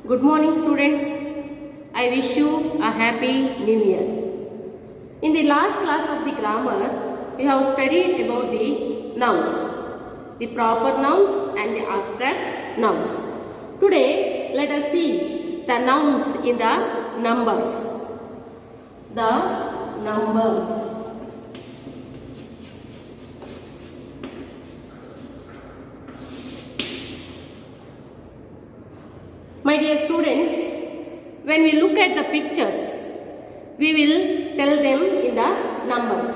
Good morning students. I wish you a happy new year. In the last class of the grammar, we have studied about the nouns, the proper nouns and the abstract nouns. Today, let us see the nouns in the numbers. The numbers. My dear students, when we look at the pictures, we will tell them in the numbers.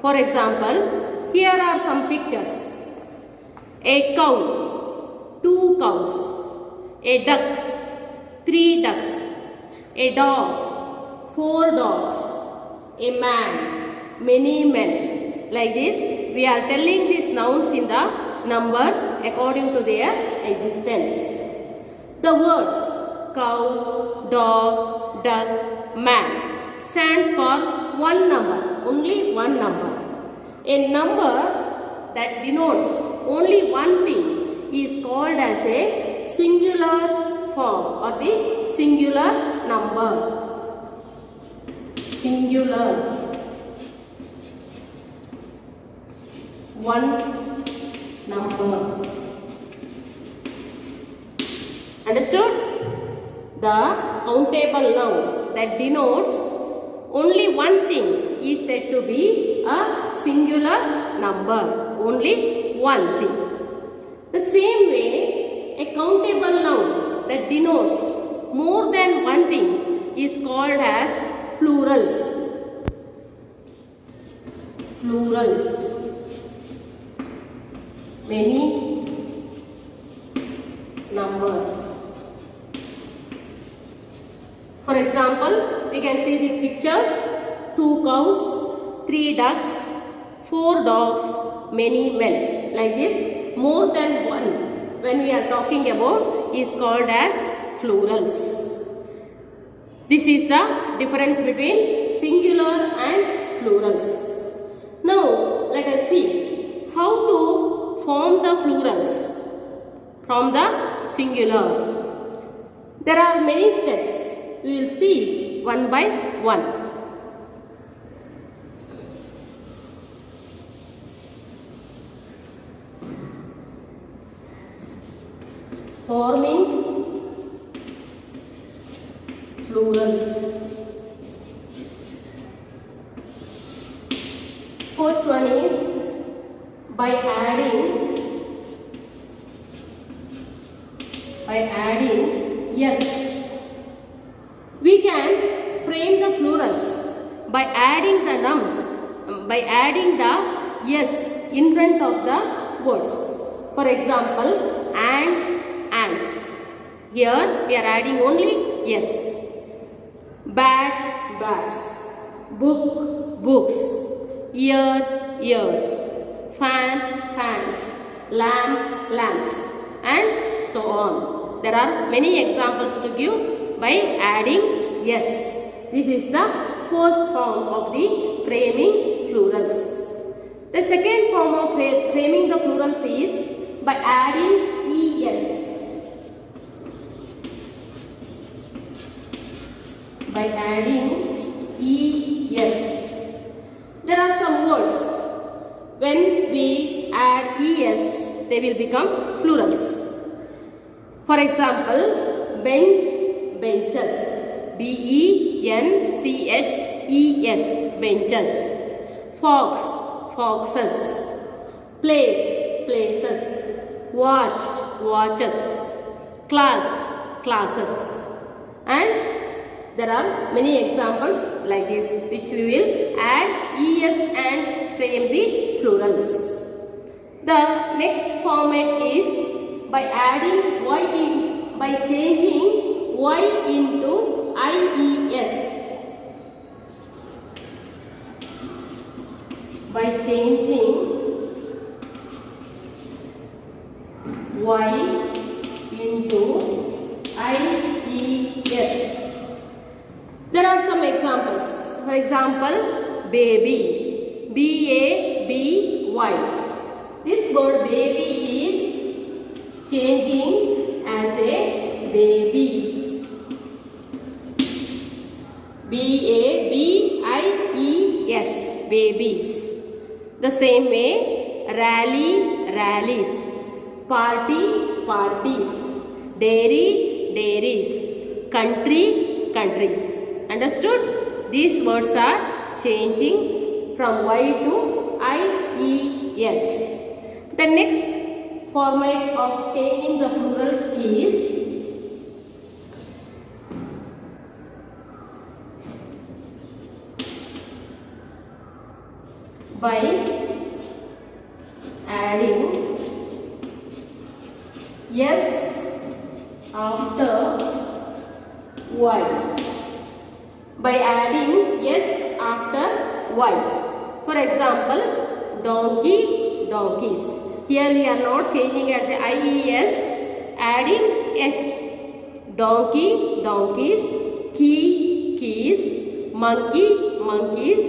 For example, here are some pictures. A cow, 2 cows, a duck, 3 ducks, a dog, 4 dogs, a man, many men. Like this, we are telling these nouns in the numbers according to their existence. The words cow, dog, duck, man stands for one number, only one number. A number that denotes only one thing is called as a singular form or the singular number. Singular. One number. Understood? The countable noun that denotes only one thing is said to be a singular number. Only one thing. The same way, a countable noun that denotes more than one thing is called as plurals. Plurals. Many numbers. For example, we can see these pictures: 2 cows, 3 ducks, 4 dogs, many men. Like this, more than one, when we are talking about, is called as plurals. This is the difference between singular and plurals. Now, let us see how to form the plurals from the singular. There are many steps. We will see one by one. Forming plurals. First one is by adding yes. We can frame the plurals by adding the nouns, by adding the yes in front of the words. For example, ants. Here we are adding only yes. Bat, bats. Book, books. Ear, ears. Fan, fans. Lamp, lamps. And so on. There are many examples to give by adding yes. This is the first form of the framing plurals. The second form of framing the plurals is by adding es. By adding es. There are some words. When we add es, they will become plurals. For example, bench, benches. B-E-N-C-H-E-S, benches. Fox, foxes. Place, places. Watch, watches. Class, classes. And there are many examples like this, which we will add es and frame the plurals. The next format is by adding by changing y into ies. By changing y into ies. There are some examples. For example, baby. B-A-B-Y. This word baby is changing as a babies. The same way, rally, rallies, party, parties, dairy, dairies, country, countries. Understood? These words are changing from Y to IES. The next format of changing the plurals is by adding S after Y. By adding S after Y. For example, donkey, donkeys. Here we are not changing as a IES, adding S. Donkey, donkeys, key, keys, monkey, monkeys,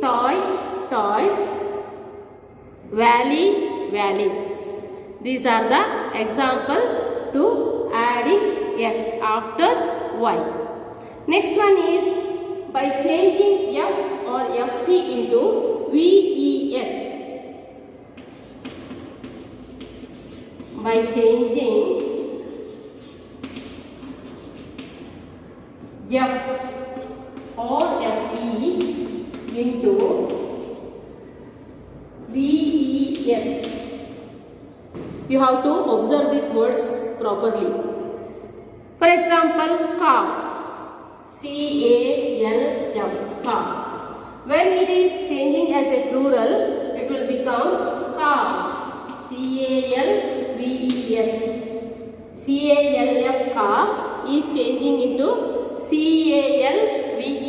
toy, toys, valley, valleys. These are the example to adding S after Y. Next one is by changing F or FE into VES. By changing F or FE into VES. You have to observe these words properly. For example, calf. C-A-L-F, calf. When it is changing as a plural, it will become calves. C-A-L-V-E-S. C-A-L-F, calf is changing into C-A-L-V-E-S,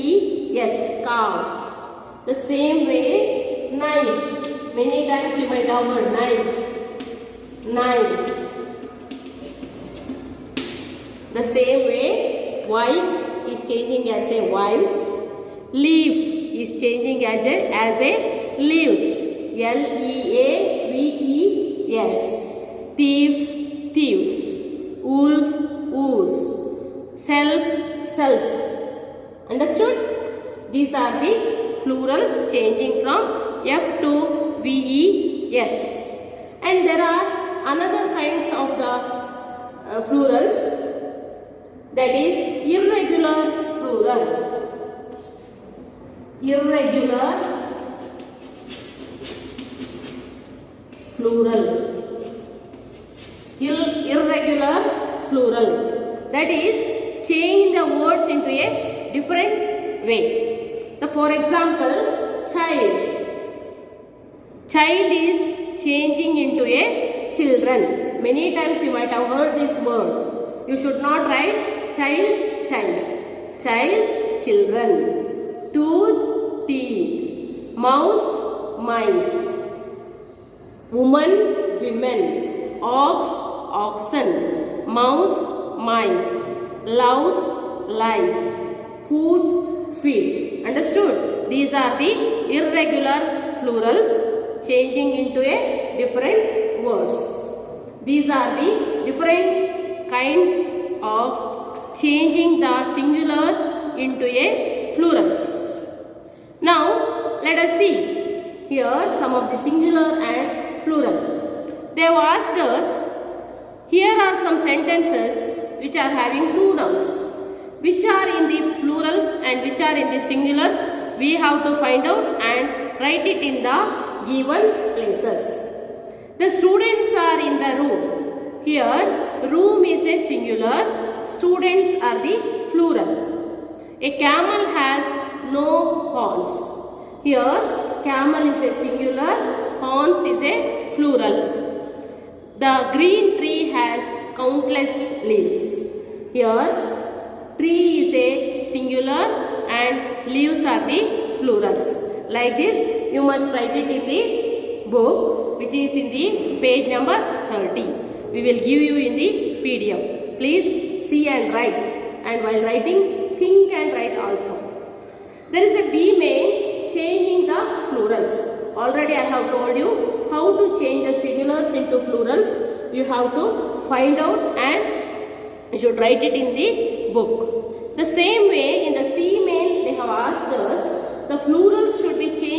calves. The same way, knife. Many times you might have heard knife. Knife. The same way, wife is changing as a wives. Leaf is changing as a leaves. L-E-A-V-E-S. Thief, thieves. Wolf, woos. Self, selves. Understood? These are the plurals changing from F to VES. And there are another kinds of the plurals, that is irregular plural. Irregular plural. Irregular plural. That is change the words into a different way. For example, child. Child is changing into a children. Many times you might have heard this word. You should not write child, childs. Child, children. Tooth, teeth. Mouse, mice. Woman, women. Ox, oxen. Mouse, mice. Louse, lice. Food, feet. Understood? These are the irregular plurals changing into a different words. These are the different kinds of changing the singular into a plurals. Now let us see here some of the singular and plural. They have asked us, here are some sentences which are having two nouns. Which are in the plurals and which are in the singulars? We have to find out and write it in the given places. The students are in the room. Here, room is a singular, students are the plural. A camel has no horns. Here, camel is a singular, horns is a plural. The green tree has countless leaves. Here, tree is a singular and leaves are the plurals. Like this, you must write it in the book, which is in the page number 30. We will give you in the PDF. Please see and write. And while writing, think and write also. There is a B main changing the plurals. Already I have told you how to change the singulars into plurals. You have to find out and you should write it in the book. The same way in the C main they have asked us the plurals should be changed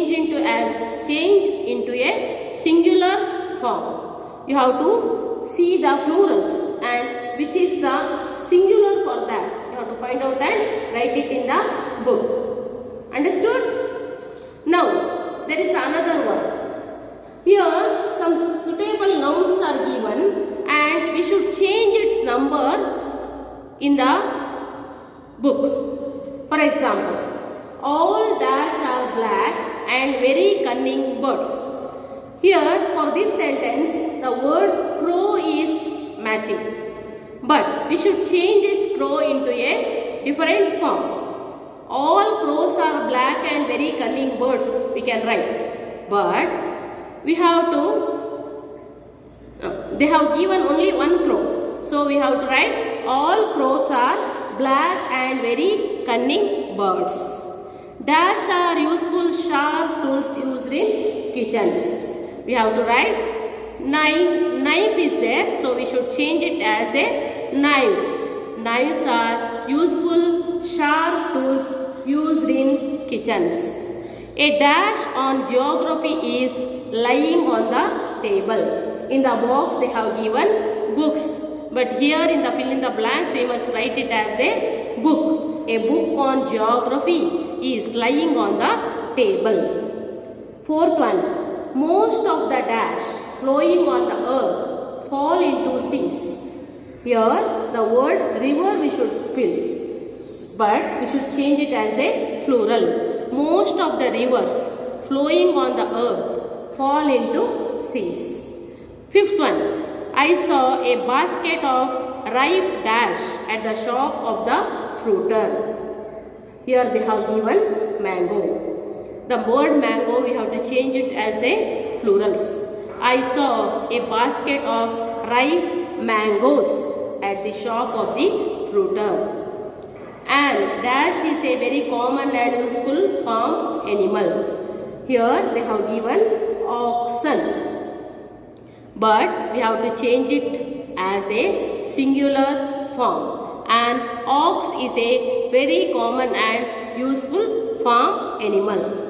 change into a singular form. You have to see the plurals and which is the singular for that. You have to find out and write it in the book. Understood? Now, there is another work. Here, some suitable nouns are given and we should change its number in the book. For example, all dash are black and very cunning birds. Here, for this sentence, the word crow is matching. But we should change this crow into a different form. All crows are black and very cunning birds, we can write. But we have to, they have given only one crow. So we have to write all crows are black and very cunning birds. Dash are useful sharp tools used in kitchens. We have to write knife is there, so we should change it as a knives. Knives are useful sharp tools used in kitchens. A dash on geography is lying on the table. In the box they have given books, but here in the fill in the blanks we must write it as a book. A book on geography is lying on the table. Fourth one, most of the dash flowing on the earth fall into seas. Here the word river we should fill, but we should change it as a plural. Most of the rivers flowing on the earth fall into seas. Fifth one, I saw a basket of ripe dash at the shop of the fruiter. Here they have given mango. The word mango we have to change it as a plurals. I saw a basket of ripe mangoes at the shop of the fruiter. And dash is a very common and useful farm animal. Here they have given oxen. But we have to change it as a singular form. And ox is a very common and useful farm animal.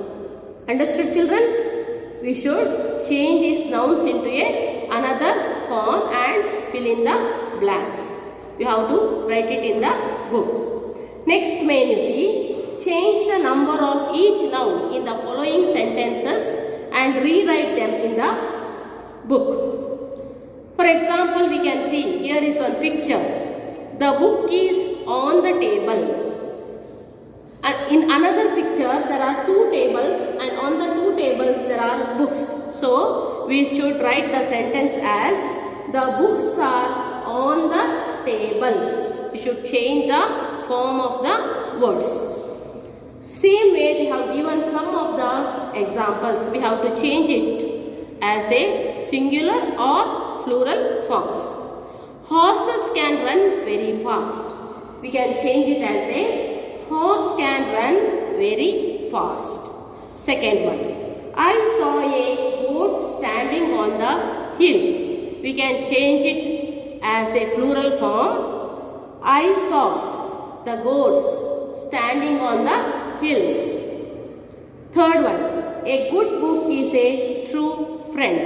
Understood, children? We should change these nouns into another form and fill in the blanks. We have to write it in the book. Next main you see, change the number of each noun in the following sentences and rewrite them in the book. For example, we can see here is one picture. The book is on the table. In another picture there are two tables and on the two tables there are books. So we should write the sentence as the books are on the tables. We should change the form of the words. Same way they have given some of the examples. We have to change it as a singular or plural forms. Horses can run very fast. We can change it as a horse can run very fast. Second one, I saw a goat standing on the hill. We can change it as a plural form. I saw the goats standing on the hills. Third one, a good book is a true friend.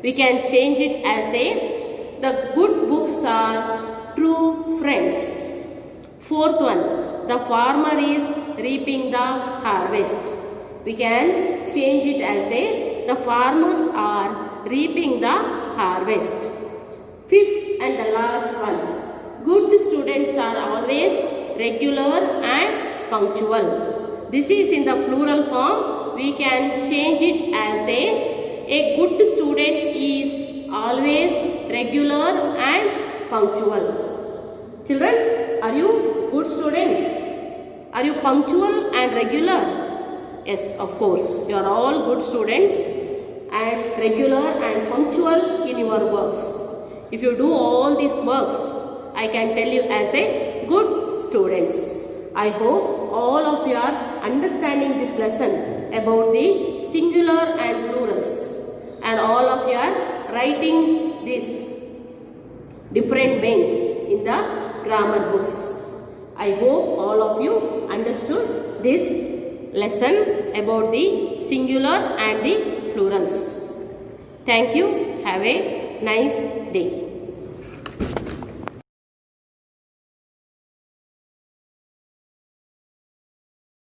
We can change it as a the good books are true friends. Fourth one, the farmer is reaping the harvest. We can change it as a the farmers are reaping the harvest. Fifth and the last one, good students are always regular and punctual. This is in the plural form. We can change it as a good student is always regular and punctual. Children, are you good students? Are you punctual and regular? Yes, of course. You are all good students and regular and punctual in your works. If you do all these works, I can tell you as a good students. I hope all of you are understanding this lesson about the singular and plurals, and all of you are writing these different ways in the grammar books. I hope all of you understood this lesson about the singular and the plurals. Thank you. Have a nice day.